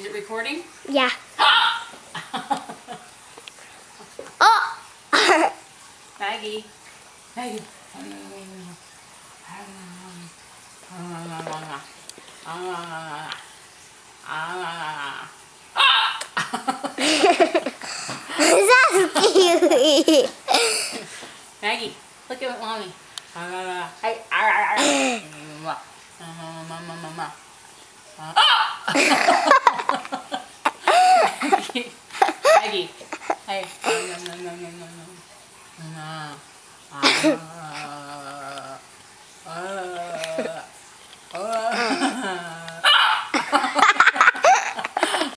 Is it recording? Yeah. Oh! Maggie. Maggie. That's cute. Maggie, look at mommy. Hey. Maggie. Hey.